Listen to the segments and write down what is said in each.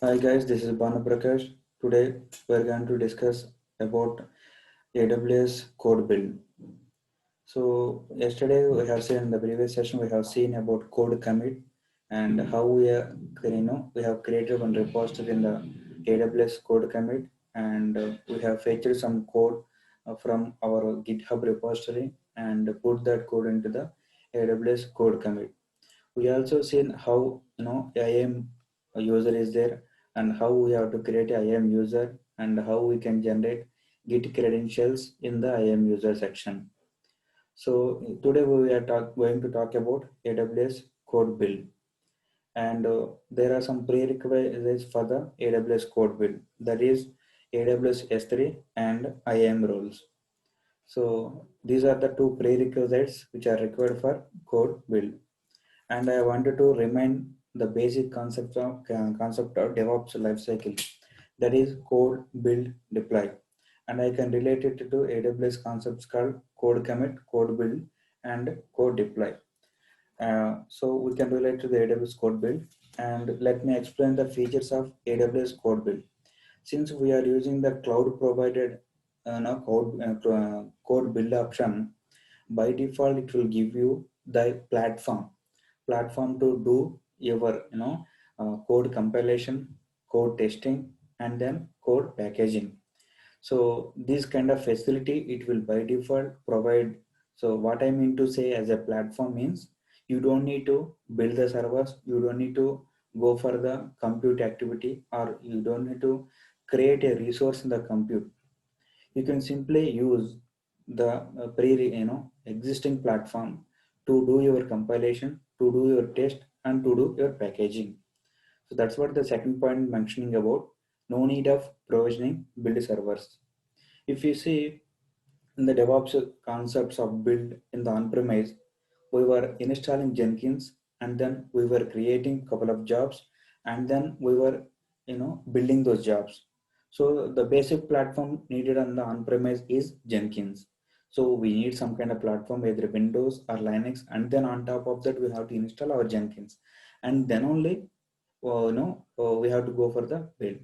Hi guys, this is Banu Prakash. Today we are going to discuss about AWS code build. So yesterday we have seen in the previous session we have seen about code commit and how we have created one repository in the AWS code commit and we have fetched some code from our GitHub repository and put that code into the AWS code commit. We also seen how IAM user is there and how we have to create a IAM user and how we can generate Git credentials in the IAM user section. So today we are going to talk about AWS code build and there are some prerequisites for the AWS code build, that is AWS S3 and IAM roles. So these are the two prerequisites which are required for code build. And I wanted to remind the basic concept of DevOps lifecycle, that is code, build, deploy. And I can relate it to AWS concepts called code commit, code build, and code deploy. So we can relate to the AWS code build. And let me explain the features of AWS code build. Since we are using the cloud provided code build option, by default it will give you the platform to do your code compilation, code testing, and then code packaging. So this kind of facility it will by default provide. So what I mean to say as a platform means you don't need to build the servers, you don't need to go for the compute activity, or you don't need to create a resource in the compute. You can simply use the existing platform to do your compilation, to do your test, and to do your packaging. So that's what the second point mentioning about no need of provisioning build servers. If you see in the DevOps concepts of build in the on-premise, we were installing Jenkins and then we were creating a couple of jobs and then we were building those jobs. So the basic platform needed on the on-premise is Jenkins. So we need some kind of platform, either Windows or Linux, and then on top of that we have to install our Jenkins, and then only we have to go for the build.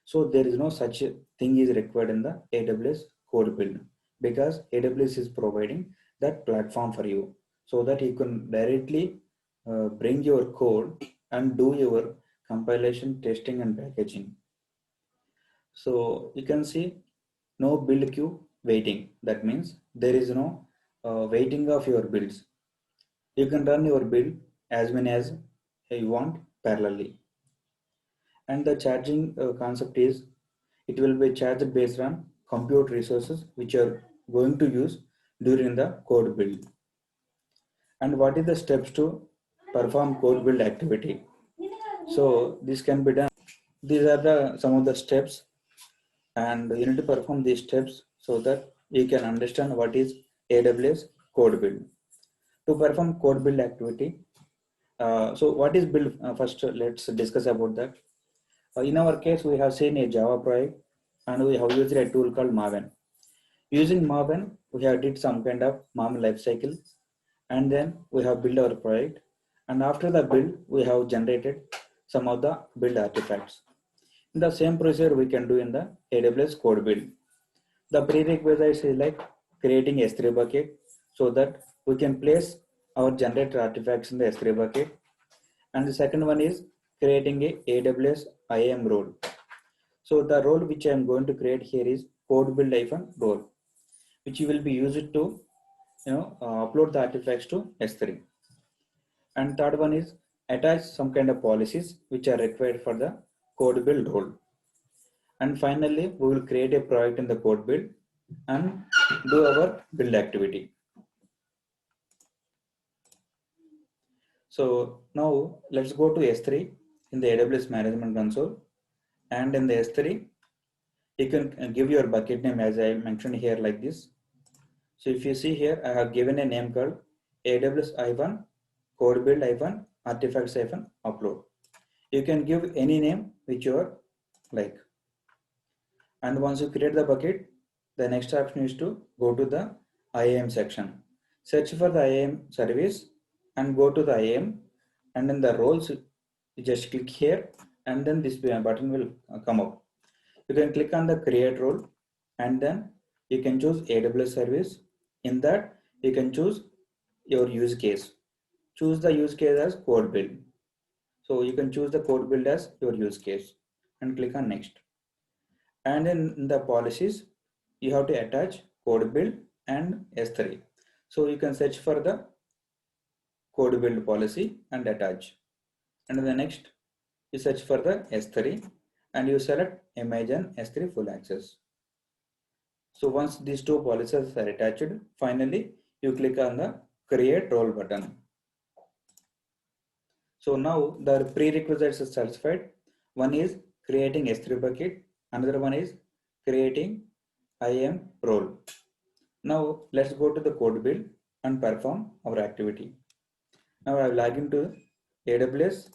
So there is no such a thing is required in the AWS code build, because AWS is providing that platform for you so that you can directly bring your code and do your compilation, testing, and packaging. So you can see no build queue waiting. That means there is no waiting of your builds. You can run your build as many as you want parallelly. And the charging concept is it will be charged based on compute resources which are going to use during the code build. And what is the steps to perform code build activity? So this can be done. These are the some of the steps, and you need to perform these steps so that you can understand what is AWS code build. To perform code build activity, so what is build? First, let's discuss about that. In our case, we have seen a Java project and we have used a tool called Maven. Using Maven, we have did some kind of MAM lifecycle, and then we have built our project. And after the build, we have generated some of the build artifacts. The same procedure we can do in the AWS code build. The prerequisites is like creating S3 bucket so that we can place our generated artifacts in the S3 bucket. And the second one is creating a AWS IAM role. So the role which I am going to create here is code build-role, which you will be used to upload the artifacts to S3. And third one is attach some kind of policies which are required for the code build role. And finally, we will create a project in the code build and do our build activity. So now let's go to S3 in the AWS Management Console. And in the S3, you can give your bucket name as I mentioned here like this. So if you see here, I have given a name called AWS code build artifacts upload. You can give any name which you are like. And once you create the bucket, the next option is to go to the IAM section. Search for the IAM service and go to the IAM, and in the roles, you just click here and then this button will come up. You can click on the create role, and then you can choose AWS service. In that, you can choose your use case. Choose the use case as code build. So you can choose the code build as your use case and click on next. And in the policies, you have to attach code build and S3. So you can search for the code build policy and attach. And in the next, you search for the S3 and you select Imagine S3 full access. So once these two policies are attached, finally you click on the create role button. So now the prerequisites are satisfied. One is creating S3 bucket, another one is creating IAM role. Now let's go to the code build and perform our activity. Now I will log into AWS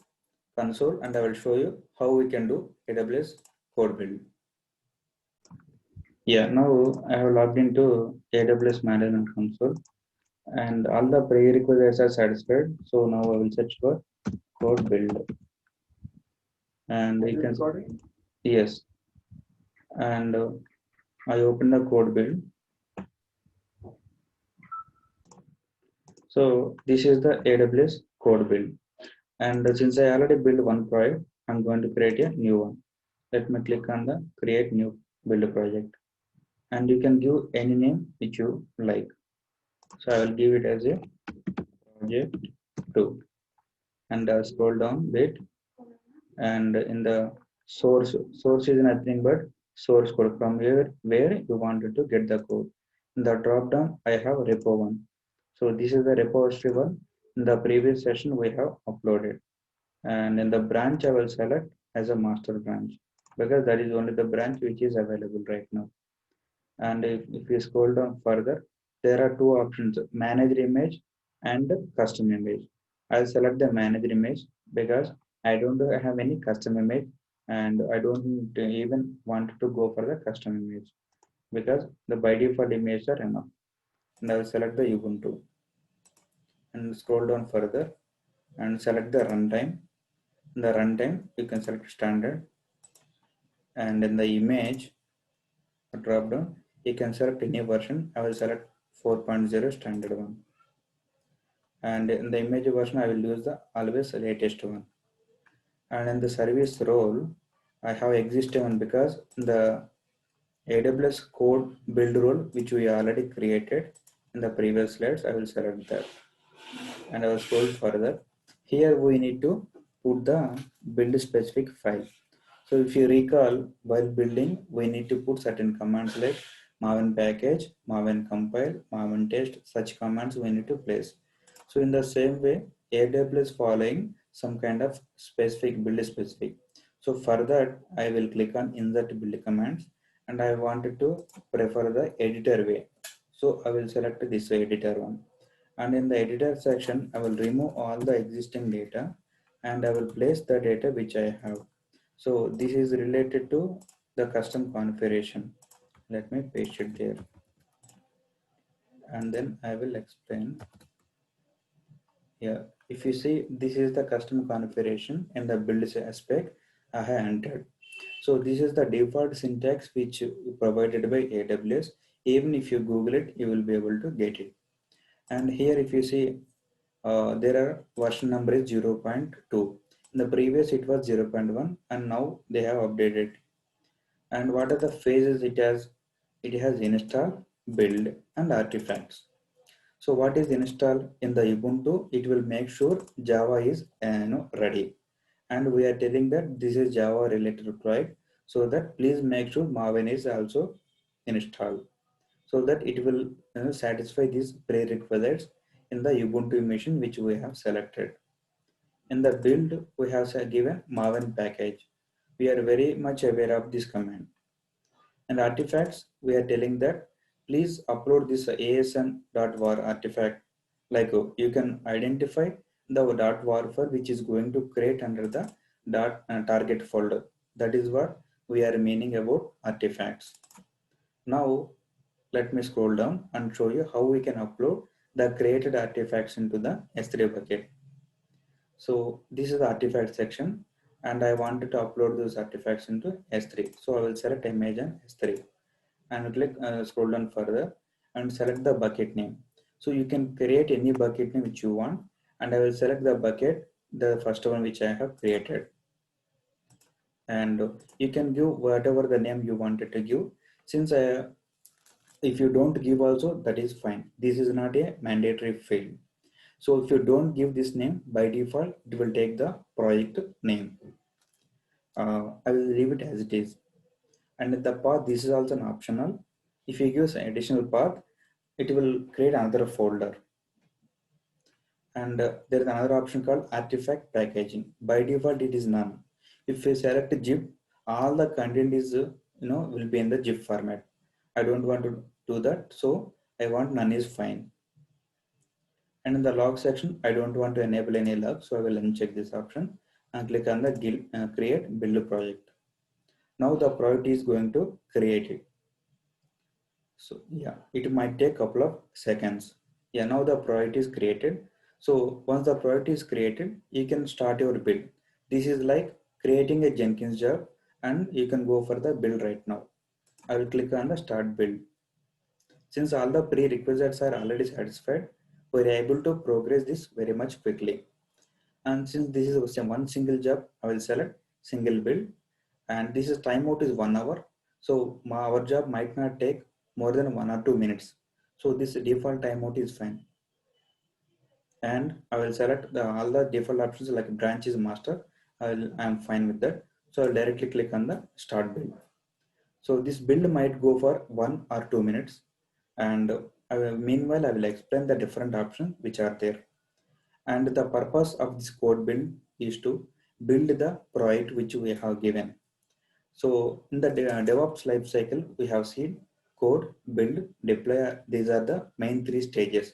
console and I will show you how we can do AWS code build. Yeah, now I have logged into AWS management console and all the prerequisites are satisfied. So now I will search for code build and you can yes, and I open the code build. So this is the AWS code build, and since I already built one project, I'm going to create a new one. Let me click on the create new build project, and you can give any name which you like. So I will give it as a project 2 and scroll down bit, and in the source is nothing but source code from where you wanted to get the code. In the drop down I have repo one, so this is the repository one. In the previous session we have uploaded, and in the branch I will select as a master branch because that is only the branch which is available right now. And if you scroll down further, there are two options: manage image and custom image. I'll select the manage image because I don't have any custom image, and I don't even want to go for the custom image because the by default images are enough. And I'll select the Ubuntu and scroll down further and select the runtime. In the runtime you can select standard, and in the image drop down you can select any version. I will select 4.0 standard one, and in the image version I will use the always latest one. And in the service role I have existing one because the AWS code build role which we already created in the previous slides, I will select that and I will scroll further. Here we need to put the build specific file. So if you recall, while building, we need to put certain commands like maven package, maven compile, maven test, such commands we need to place. So in the same way, AWS following some kind of specific build specific. So for that, I will click on insert build commands and I wanted to prefer the editor way. So I will select this editor one. And in the editor section, I will remove all the existing data and I will place the data which I have. So this is related to the custom configuration. Let me paste it there and then I will explain. Yeah, if you see, this is the custom configuration in the build aspect I have entered. So this is the default syntax which provided by AWS. Even if you Google it, you will be able to get it. And here if you see, there are version number is 0.2. In the previous it was 0.1 and now they have updated. And what are the phases it has? It has install, build and artifacts. So what is installed in the Ubuntu? It will make sure Java is ready. And we are telling that this is Java related project, so that please make sure Maven is also installed, so that it will satisfy these prerequisites in the Ubuntu machine which we have selected. In the build, we have given Maven package. We are very much aware of this command. And artifacts, we are telling that please upload this asm.var artifact. Like you can identify the .var file which is going to create under the target folder. That is what we are meaning about artifacts. Now let me scroll down and show you how we can upload the created artifacts into the S3 bucket. So this is the artifact section. and I wanted to upload those artifacts into S3. So I will select image and S3 and click scroll down further and select the bucket name. So you can create any bucket name which you want, and I will select the bucket, the first one which I have created, and you can give whatever the name you wanted to give. Since if you don't give also, that is fine. This is not a mandatory field. So if you don't give this name, by default it will take the project name. I will leave it as it is. And the path, this is also an optional. If you give an additional path, it will create another folder. And there is another option called artifact packaging. By default it is none. If you select zip, all the content is will be in the zip format. I don't want to do that, so I want none is fine. And in the log section, I don't want to enable any log, so I will uncheck this option and click on the create build project. Now the project is going to create it. So yeah, it might take a couple of seconds. Yeah, now the project is created. So once the project is created, you can start your build. This is like creating a Jenkins job, and you can go for the build right now. I will click on the start build. Since all the prerequisites are already satisfied, we're able to progress this very much quickly. And since this is one single job, I will select single build, and this is timeout is 1 hour. So our job might not take more than 1 or 2 minutes. So this default timeout is fine. And I will select all the default options like branch is master. I'm fine with that. So I'll directly click on the start build. So this build might go for 1 or 2 minutes. And meanwhile, I will explain the different options which are there. And the purpose of this code build is to build the project which we have given. So in the DevOps lifecycle, we have seen code, build, deploy. These are the main three stages.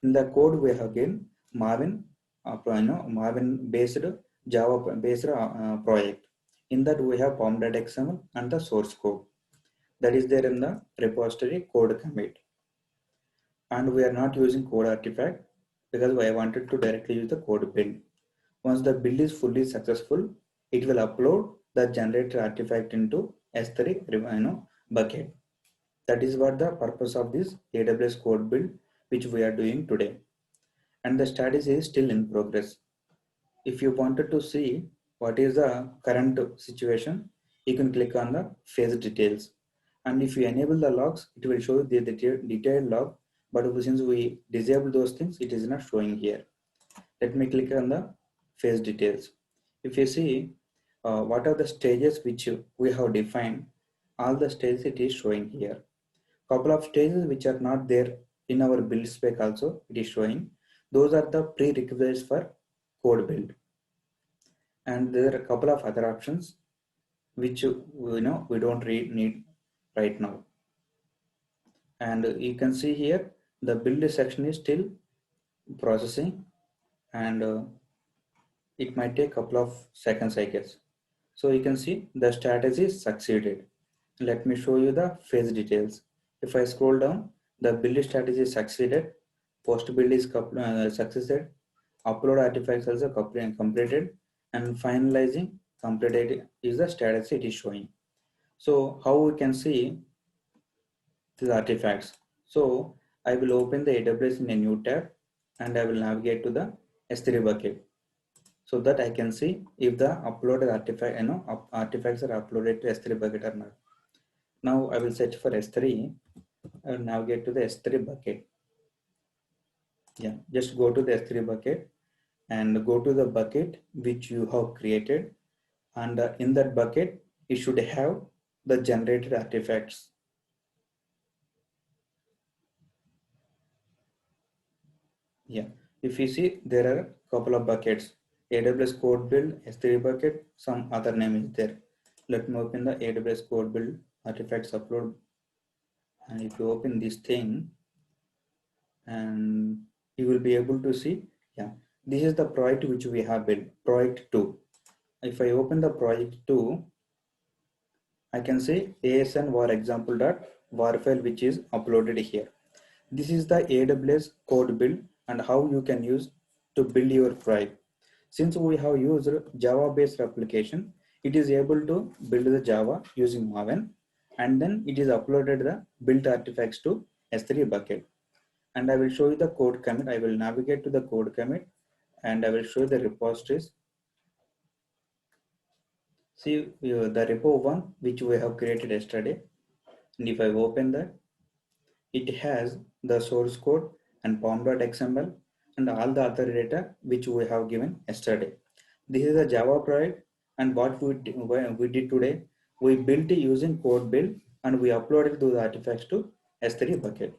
In the code, we have again Maven, Maven based Java based project. In that, we have pom.xml and the source code that is there in the repository code commit. And we are not using code artifact because I wanted to directly use the code build. Once the build is fully successful, it will upload the generated artifact into S3 bucket. That is what the purpose of this AWS code build which we are doing today. And the status is still in progress. If you wanted to see what is the current situation, you can click on the phase details. And if you enable the logs, it will show the detailed log. But since we disable those things, it is not showing here. Let me click on the phase details. If you see what are the stages which we have defined, all the stages it is showing here. Couple of stages which are not there in our build spec also it is showing. Those are the prerequisites for code build. And there are a couple of other options which we don't need right now. And you can see here the build section is still processing, and it might take a couple of seconds, I guess. So you can see the strategy succeeded. Let me show you the phase details. If I scroll down, the build strategy succeeded, post build is succeeded, upload artifacts also completed, and finalizing completed is the status it is showing. So how we can see these artifacts? So I will open the AWS in a new tab, and I will navigate to the S3 bucket, so that I can see if the uploaded artifact, artifacts are uploaded to S3 bucket or not. Now I will search for S3 and navigate to the S3 bucket. Yeah, just go to the S3 bucket and go to the bucket which you have created, and in that bucket you should have the generated artifacts. Yeah, if you see, there are a couple of buckets: AWS code build, S3 bucket, some other name is there. Let me open the AWS code build artifacts upload, and if you open this thing, and you will be able to see, yeah, this is the project which we have built, project 2. If I open the project 2, I can say ASN var example dot var file which is uploaded here. This is the AWS code build and how you can use to build your project. Since we have used Java based application, it is able to build the Java using Maven, and then it is uploaded the built artifacts to S3 bucket. And I will show you the code commit. I will navigate to the code commit and I will show you the repositories. See the repo one which we have created yesterday. And if I open that, it has the source code and pom.xml and all the other data which we have given yesterday. This is a Java project, and what we did today, we built it using code build and we uploaded those artifacts to S3 bucket.